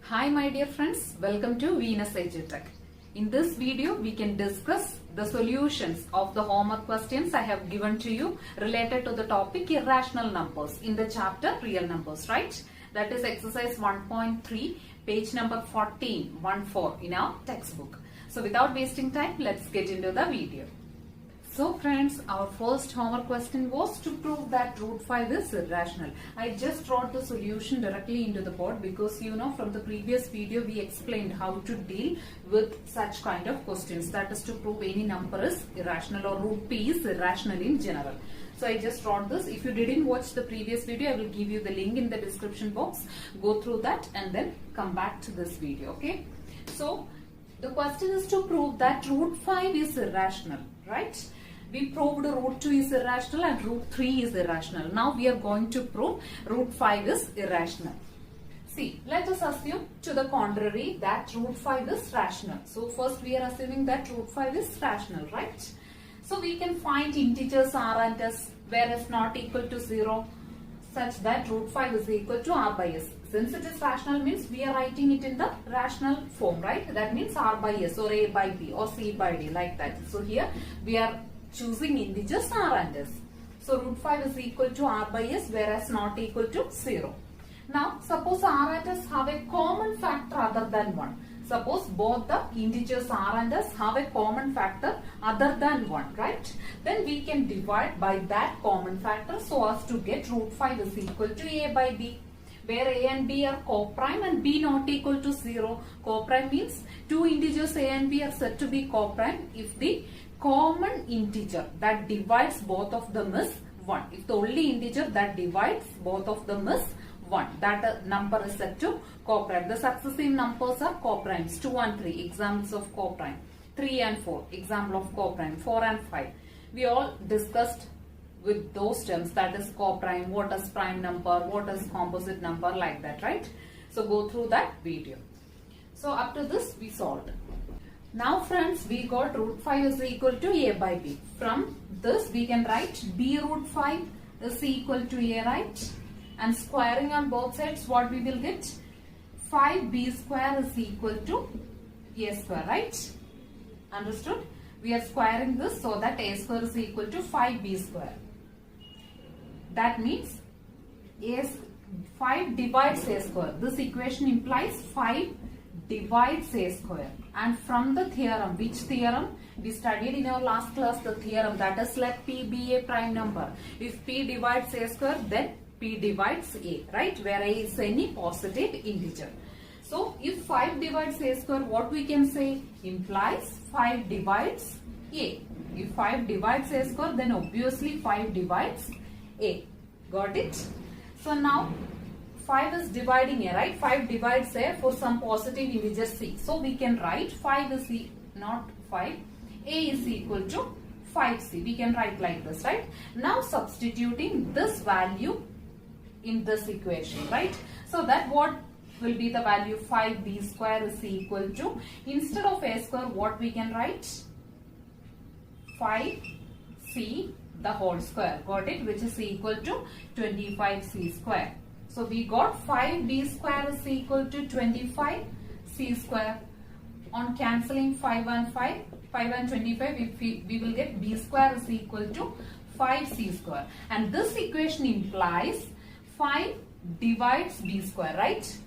Hi my dear friends, welcome to Venus EduTech. In this video, we can discuss the solutions of the homework questions I have given to you related to the topic irrational numbers in the chapter real numbers, right? That is exercise 1.3, page number 14 in our textbook. So without wasting time, let's get into the video. So friends, our first homework question was to prove that root 5 is irrational. I just wrote the solution directly into the board because from the previous video we explained how to deal with such kind of questions. That is to prove any number is irrational or root p is irrational in general. So I just wrote this. If you didn't watch the previous video, I will give you the link in the description box. Go through that and then come back to this video, okay? So the question is to prove that root 5 is irrational, right? We proved root 2 is irrational and root 3 is irrational. Now we are going to prove root 5 is irrational. See, let us assume to the contrary that root 5 is rational. So first we are assuming that root 5 is rational, right? So we can find integers r and s where s not equal to 0 such that root 5 is equal to r by s. Since it is rational means we are writing it in the rational form, right? That means r by s or a by b or c by d like that. So here we are choosing integers r and s. So root 5 is equal to r by s whereas not equal to 0. Now suppose r and s have a common factor other than 1. Suppose both the integers r and s have a common factor other than 1, right? Then we can divide by that common factor so as to get root 5 is equal to a by b, where a and b are co-prime and b not equal to 0. Co-prime means two integers a and b are said to be co-prime if the common integer that divides both of them is 1. If the only integer that divides both of them is 1, that number is set to co-prime. The successive numbers are co-primes. 2 and 3, examples of co-prime. 3 and 4, example of co-prime. 4 and 5. We all discussed with those terms, that is co-prime, what is prime number, what is composite number, like that, right? So go through that video. So up to this we solved. Now friends, we got root 5 is equal to a by b. From this we can write b root 5 is equal to a, right? And squaring on both sides, what we will get? 5b square is equal to a square, right? Understood? We are squaring this so that a square is equal to 5b square. That means 5 divides a square. This equation implies 5 divides a square. And from the theorem, which theorem? We studied in our last class the theorem, that is let p be a prime number. If p divides a square, then p divides a, right? Where a is any positive integer. So if 5 divides a square, what we can say? Implies 5 divides a. If 5 divides a square, then obviously 5 divides a. Got it? So now 5 is dividing a, right? 5 divides a for some positive integer c. So we can write 5 is not 5. A is equal to 5c. We can write like this, right? Now substituting this value in this equation, right? So that what will be the value? 5b square is equal to, instead of a square, what we can write? 5c the whole square. Got it? Which is equal to 25c square. So we got 5b square is equal to 25c square. On cancelling 5 and 25, we will get b square is equal to 5c square. And this equation implies 5 divides b square, right?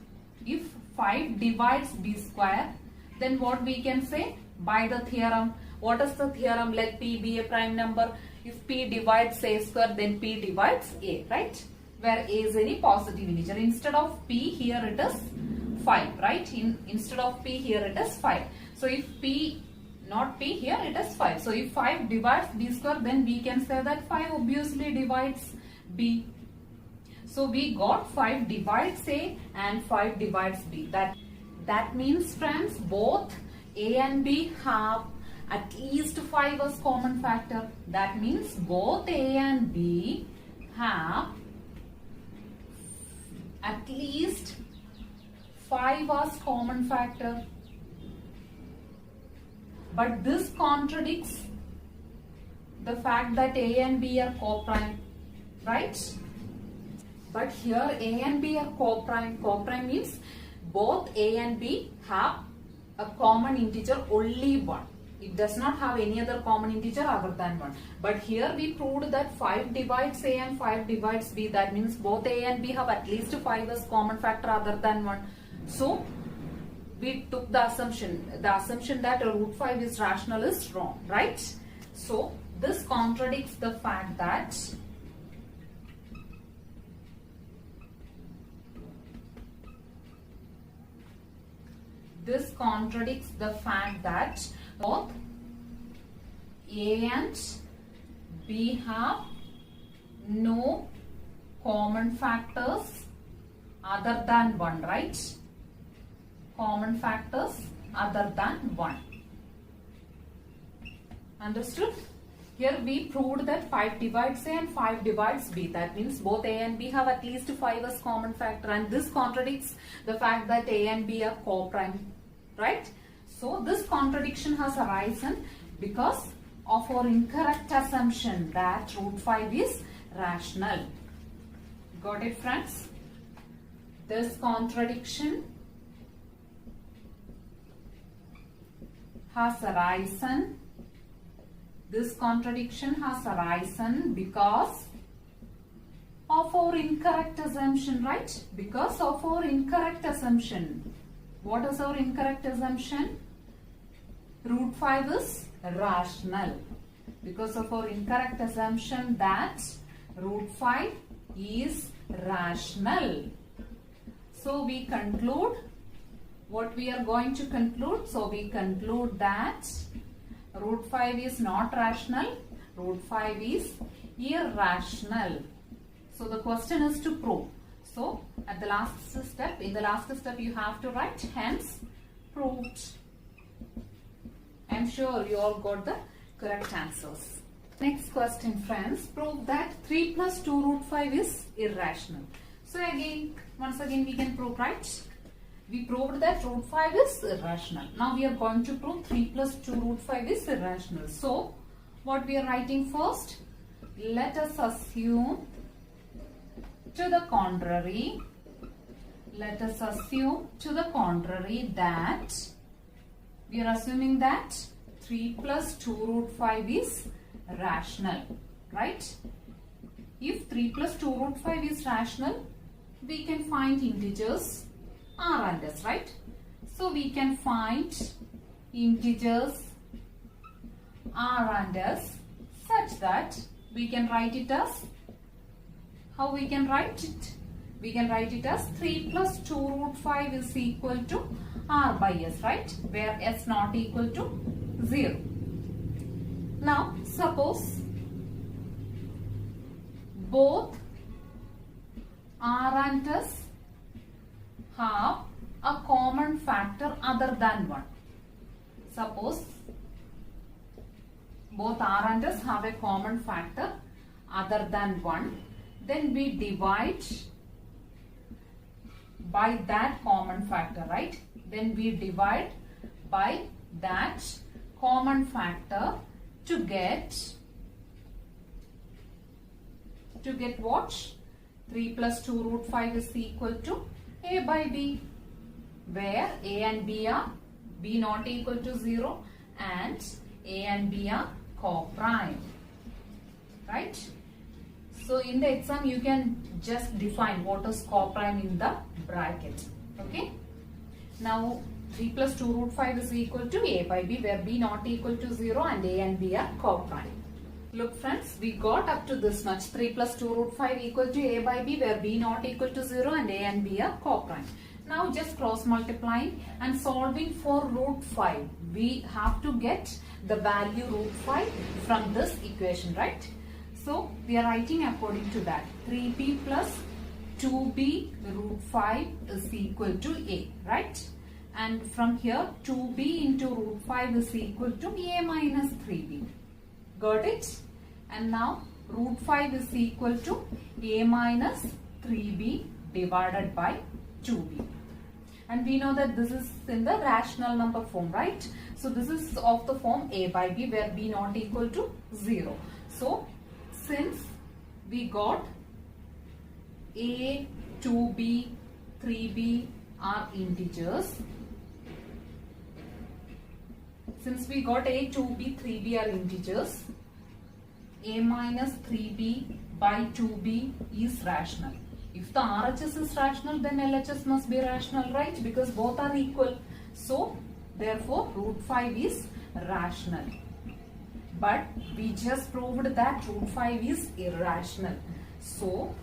If 5 divides b square, then what we can say? By the theorem. What is the theorem? Let p be a prime number. If p divides a square, then p divides a, right? Where a is any positive integer. Instead of p, here it is 5, right? Instead of p, here it is 5. So if p, not p, here it is 5. So if 5 divides b square, then we can say that 5 obviously divides b. So we got 5 divides a and 5 divides b. That means friends, both a and b have at least 5 as common factor. That means both a and b have at least 5 as common factor. But this contradicts the fact that a and b are co-prime, right? But here a and b are co-prime. Co-prime means both a and b have a common integer only 1. It does not have any other common integer other than 1. But here we proved that 5 divides a and 5 divides b. That means both a and b have at least 5 as common factor other than 1. So we took the assumption that a root 5 is rational is wrong, right? So this contradicts the fact that both a and b have no common factors other than 1, right? Common factors other than 1. Understood? Here we proved that 5 divides a and 5 divides b. That means both a and b have at least 5 as common factor, and this contradicts the fact that a and b are co-prime, right? So this contradiction has arisen because of our incorrect assumption that root 5 is rational. Got it, friends? This contradiction has arisen. This contradiction has arisen because of our incorrect assumption, right? Because of our incorrect assumption. What is our incorrect assumption? Root 5 is rational. Because of our incorrect assumption that root 5 is rational. So we conclude what we are going to conclude. So we conclude that root 5 is not rational. Root 5 is irrational. So the question is to prove. So at the last step, in the last step you have to write hence proved. I am sure you all got the correct answers. Next question, friends. Prove that 3 plus 2 root 5 is irrational. So once again we can prove, right? We proved that root 5 is irrational. Now we are going to prove 3 plus 2 root 5 is irrational. So what we are writing first? Let us assume to the contrary. Let us assume to the contrary that we are assuming that 3 plus 2 root 5 is rational, right? If 3 plus 2 root 5 is rational, we can find integers r and s, right? So we can find integers r and s such that we can write it as, how we can write it? We can write it as 3 plus 2 root 5 is equal to r by s, right? Where s not equal to 0. Now suppose both r and s have a common factor other than 1. Suppose both r and s have a common factor other than 1. Then we divide by that common factor, right? Then we divide by that common factor to get what? 3 plus 2 root 5 is equal to a by b, where a and b are b not equal to 0 and a and b are co-prime, right? So in the exam you can just define what is co-prime in the bracket, okay? Now 3 plus 2 root 5 is equal to a by b, where b not equal to 0 and a and b are co-prime. Look friends, we got up to this much. 3 plus 2 root 5 equal to a by b, where b not equal to 0 and a and b are co-prime. Now just cross multiplying and solving for root 5. We have to get the value root 5 from this equation, right? So we are writing according to that. 3b plus 2b root 5 is equal to a, right? And from here 2b into root 5 is equal to a minus 3b. Got it? And now root 5 is equal to a minus 3b divided by 2b. And we know that this is in the rational number form, right? So this is of the form a by b, where b not equal to 0. So since we got a, 2b, 3b are integers. Since we got a, 2b, 3b are integers, a minus 3b by 2b is rational. If the RHS is rational, then LHS must be rational, right? Because both are equal. So, therefore, root 5 is rational. But we just proved that root 5 is irrational. So,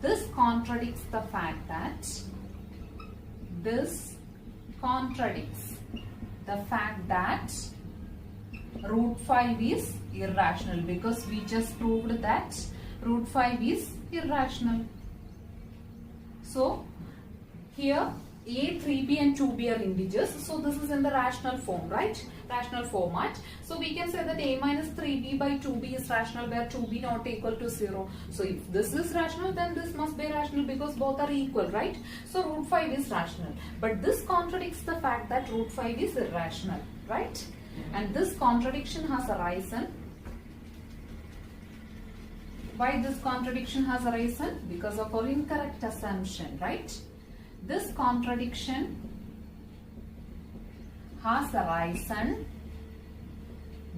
this contradicts the fact that root 5 is irrational, because we just proved that root 5 is irrational. So, here a, 3b and 2b are integers. So, this is in the rational form, right? Rational format. So, we can say that a minus 3b by 2b is rational, where 2b not equal to 0. So, if this is rational, then this must be rational, because both are equal, right? So, root 5 is rational. But this contradicts the fact that root 5 is irrational, right? And this contradiction has arisen. Why this contradiction has arisen? Because of our incorrect assumption, right? This contradiction has arisen.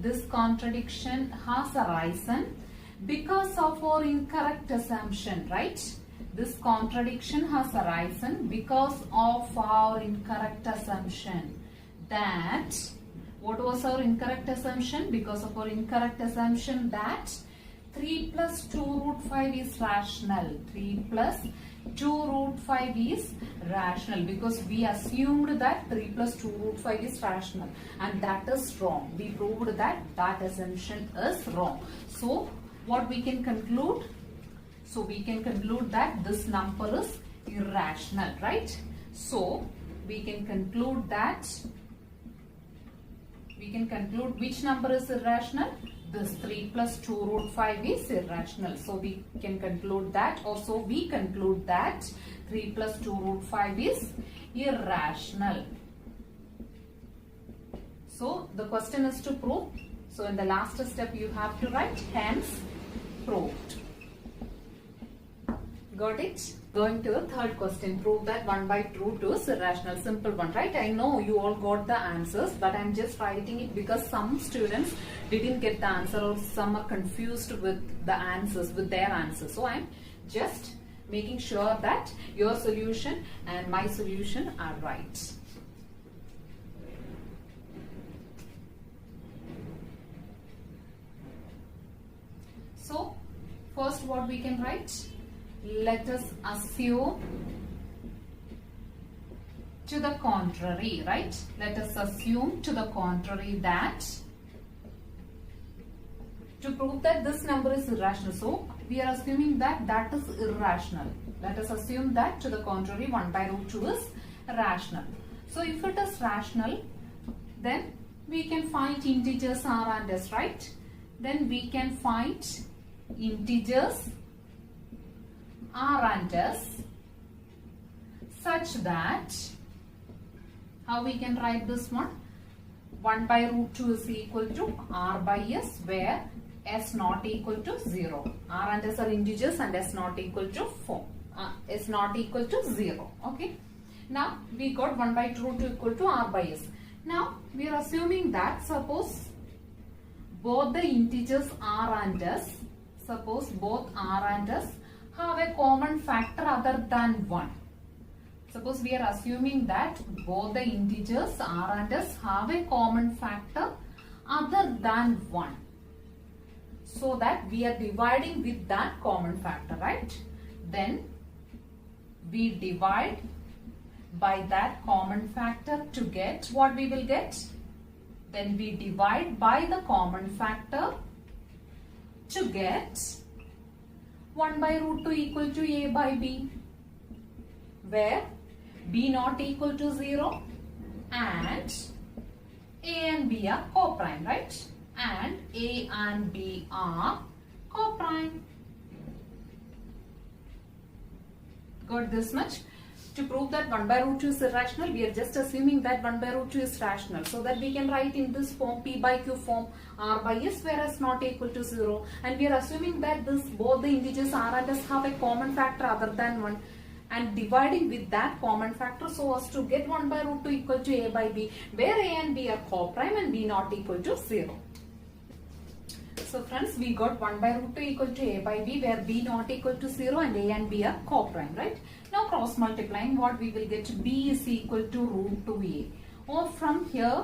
This contradiction has arisen because of our incorrect assumption, right? This contradiction has arisen because of our incorrect assumption. That, what was our incorrect assumption? Because of our incorrect assumption that 3 plus 2 root 5 is rational. 3 plus 2 root 5 is rational, because we assumed that 3 plus 2 root 5 is rational, and that is wrong. We proved that that assumption is wrong. So, what we can conclude? So, we can conclude that this number is irrational, right? So, we can conclude that, which number is irrational? This 3 plus 2 root 5 is irrational. So, we can conclude that, or so we conclude that 3 plus 2 root 5 is irrational. So, the question is to prove. So, in the last step you have to write hence proved. Got it? Going to the third question. Prove that 1 by root 2 is irrational. Simple one, right? I know you all got the answers, but I am just writing it because some students didn't get the answer, or some are confused with the answers, with their answers. So I am just making sure that your solution and my solution are right. So first, what we can write? Let us assume to the contrary, right? Let us assume to the contrary that, to prove that this number is irrational. So, we are assuming that that is irrational. Let us assume that to the contrary 1 by root 2 is rational. So, if it is rational, then we can find integers r and s, right? Then we can find integers r and s such that, how we can write this one? 1 by root 2 is equal to r by s, where s not equal to 0. R and s are integers and s not equal to 4. S not equal to 0. Okay. Now we got 1 by root 2 equal to r by s. Now we are assuming that, suppose both the integers r and s, suppose both r and s have a common factor other than 1. Suppose we are assuming that both the integers r and s have a common factor other than 1. So that we are dividing with that common factor, right? Then we divide by that common factor to get what we will get. Then we divide by the common factor to get 1 by root 2 equal to a by b, where b not equal to 0 and a and b are co-prime, right? And a and b are co-prime. Got this much? To prove that 1 by root 2 is irrational, we are just assuming that 1 by root 2 is rational, so that we can write in this form, p by q form, r by s, where s not equal to 0. And we are assuming that both the integers r and s have a common factor other than 1. and dividing with that common factor so as to get 1 by root 2 equal to a by b, where a and b are co-prime and b not equal to 0. So friends, we got 1 by root 2 equal to a by b, where b not equal to 0 and a and b are co-prime, right? Now cross multiplying, what we will get? B is equal to root 2a. Or from here,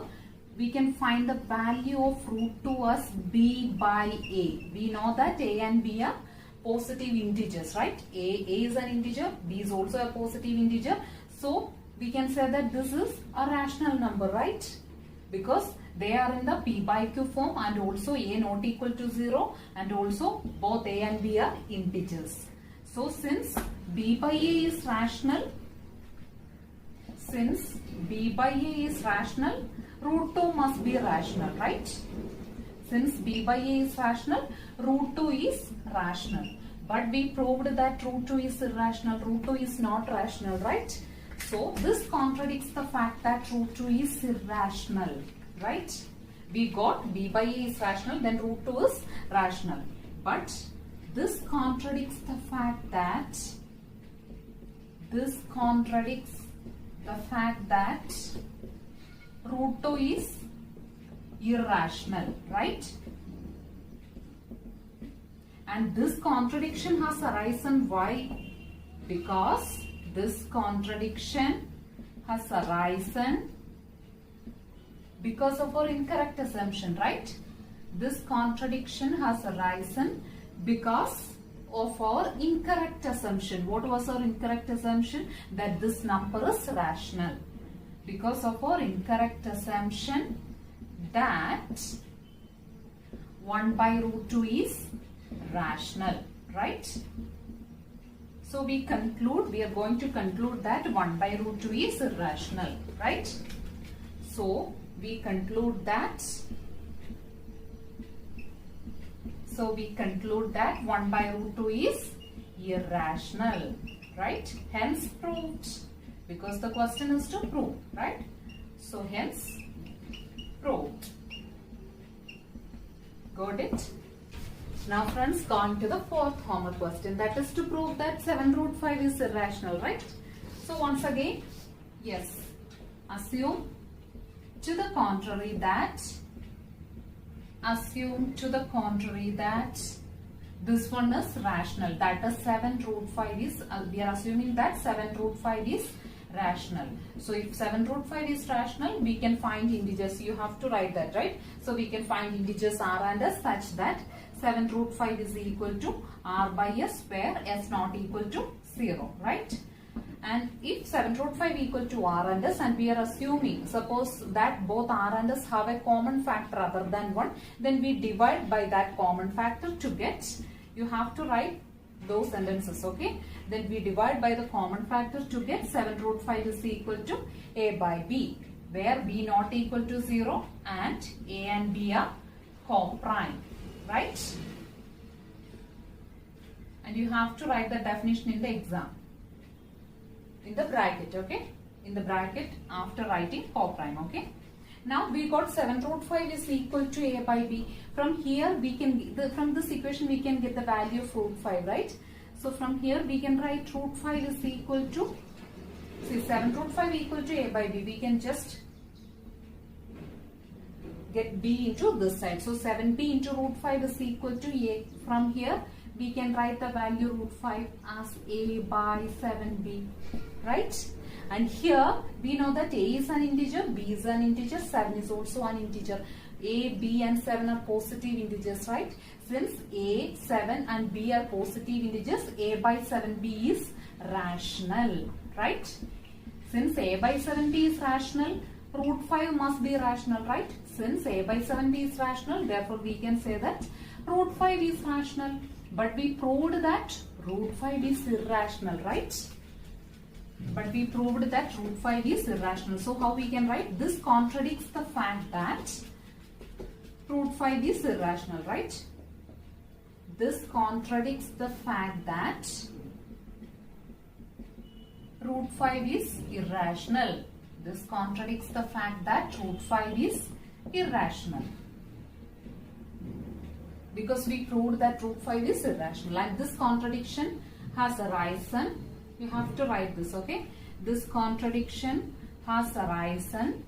we can find the value of root 2 as b by a. We know that a and b are positive integers, right? A is an integer, b is also a positive integer. So we can say that this is a rational number, right? Because they are in the p by q form, and also a not equal to 0, and also both a and b are integers. So since b by a is rational, root 2 must be rational, right? Since b by a is rational, root 2 is rational. But we proved that root 2 is irrational, root 2 is not rational, right? So this contradicts the fact that root 2 is irrational, right? We got b by a is rational, then root 2 is rational. But this contradicts the fact that root 2 is irrational, right? And this contradiction has arisen why? Because this contradiction has arisen because of our incorrect assumption, right? This contradiction has arisen because of our incorrect assumption. What was our incorrect assumption? That this number is rational. Because of our incorrect assumption that 1 by root 2 is rational, right? So we are going to conclude that 1 by root 2 is irrational, right? So we conclude that 1 by root 2 is irrational, right? Hence proved, because the question is to prove, right? So hence proved. Got it? Now friends, gone to the fourth homework question, that is to prove that 7 root 5 is irrational, right? So once again, yes, assume to the contrary that this one is rational, that is 7 root 5 is, we are assuming that 7 root 5 is rational. So if 7 root 5 is rational, we can find integers. You have to write that, right? So we can find integers r and s such that 7 root 5 is equal to r by s, where s not equal to 0, right? And if 7 root 5 equal to r and s, and we are assuming, suppose that both r and s have a common factor other than 1, then we divide by that common factor to get, you have to write those sentences, okay? Then we divide by the common factor to get 7 root 5 is equal to a by b, where b not equal to 0 and a and b are co-prime, right? And you have to write the definition in the exam, in the bracket, okay? In the bracket after writing co-prime, okay? Now we got 7 root 5 is equal to a by b. From here we can, from this equation we can get the value of root 5, right? So from here we can write root 5 is equal to, see 7 root 5 equal to a by b. We can just get b into this side. So 7b into root 5 is equal to a. From here we can write the value root 5 as a by 7b, right? And here we know that a is an integer, b is an integer, 7 is also an integer. A, b and 7 are positive integers, right? Since a, 7 and b are positive integers, a by 7b is rational, right? Since a by 7b is rational, root 5 must be rational, right? Since a by 7b is rational, therefore we can say that root 5 is rational. But we proved that root 5 is irrational, right? But we proved that root 5 is irrational. So how we can write? This contradicts the fact that root 5 is irrational, right? This contradicts the fact that root 5 is irrational. This contradicts the fact that root 5 is irrational. Because we proved that root 5 is irrational. And this contradiction has arisen You have to write this, okay? This contradiction has arisen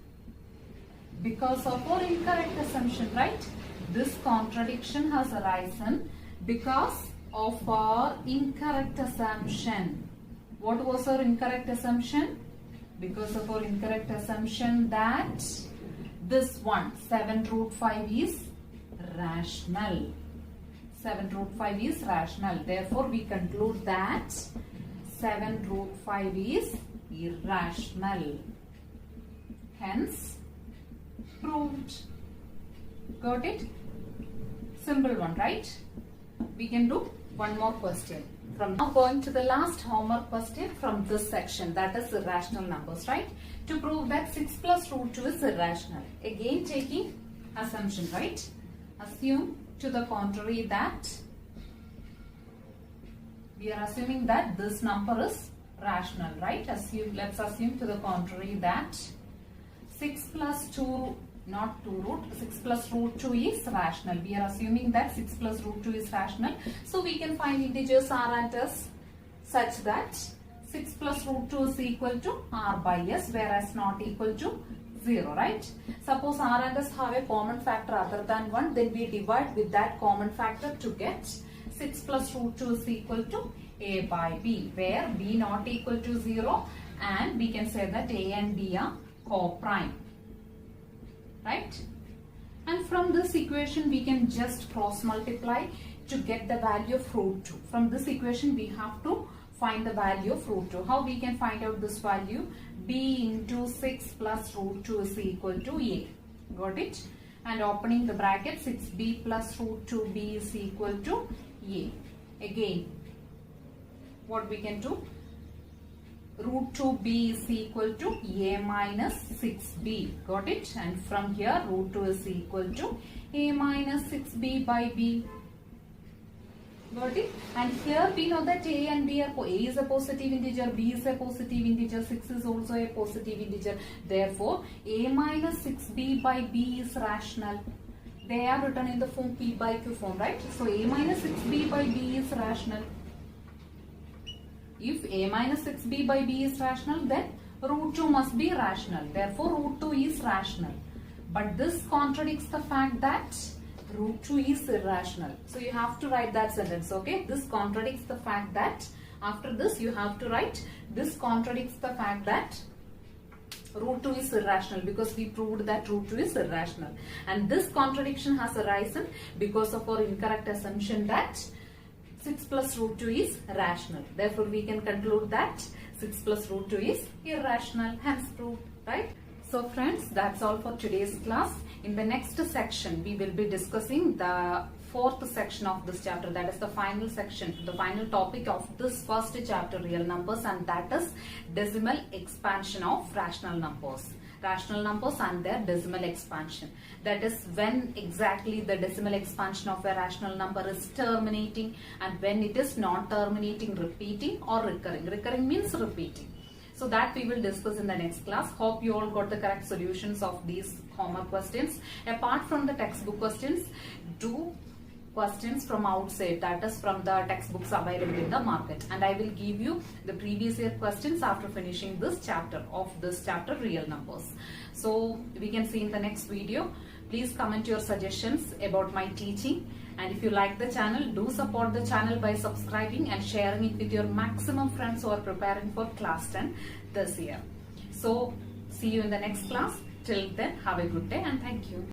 because of our incorrect assumption, right? This contradiction has arisen because of our incorrect assumption. What was our incorrect assumption? Because of our incorrect assumption that this one, 7 root 5 is rational. 7 root 5 is rational. Therefore, we conclude that 7 root 5 is irrational. Hence, proved. Got it? Simple one, right? We can do one more question. From now going to the last homework question from this section, that is irrational numbers, right? To prove that 6 plus root 2 is irrational. Again taking assumption, right? Assume to the contrary that we are assuming that this number is rational, right? Let's assume to the contrary that 6 plus 2, not 2 root, 6 plus root 2 is rational. We are assuming that 6 plus root 2 is rational. So we can find integers r and s such that 6 plus root 2 is equal to r by s, whereas not equal to 0, right? Suppose r and s have a common factor other than 1, then we divide with that common factor to get 6 plus root 2 is equal to a by b, where b not equal to 0, and we can say that a and b are co-prime, right? And from this equation we can just cross multiply to get the value of root 2. From this equation we have to find the value of root 2. How we can find out this value? B into 6 plus root 2 is equal to a. Got it? And opening the bracket, 6b plus root 2b is equal to a. Again, what we can do? Root 2b is equal to a minus 6b. Got it? And from here, root 2 is equal to a minus 6b by b. Got it? And here we know that a and b are, a is a positive integer, b is a positive integer, 6 is also a positive integer. Therefore, a minus 6b by b is rational. They are written in the form p by q form, right? So, a minus 6b by b is rational. If a minus 6b by b is rational, then root 2 must be rational. Therefore, root 2 is rational. But this contradicts the fact that root 2 is irrational. So, you have to write that sentence, okay? This contradicts the fact that, after this you have to write, this contradicts the fact that root 2 is irrational, because we proved that root 2 is irrational. And this contradiction has arisen because of our incorrect assumption that 6 plus root 2 is rational. Therefore, we can conclude that 6 plus root 2 is irrational, hence proved, right? So friends, that's all for today's class. In the next section, we will be discussing the fourth section of this chapter, that is the final section, the final topic of this first chapter, real numbers, and that is decimal expansion of rational numbers. Rational numbers and their decimal expansion. That is when exactly the decimal expansion of a rational number is terminating and when it is non-terminating, repeating or recurring. Recurring means repeating. So that we will discuss in the next class. Hope you all got the correct solutions of these homework questions. Apart from the textbook questions, do questions from outside, that is from the textbooks available in the market, and I will give you the previous year questions after finishing this chapter real numbers. So we can see in the next video. Please comment your suggestions about my teaching, and if you like the channel, do support the channel by subscribing and sharing it with your maximum friends who are preparing for class 10 this year. So see you in the next class. Till then, have a good day and thank you.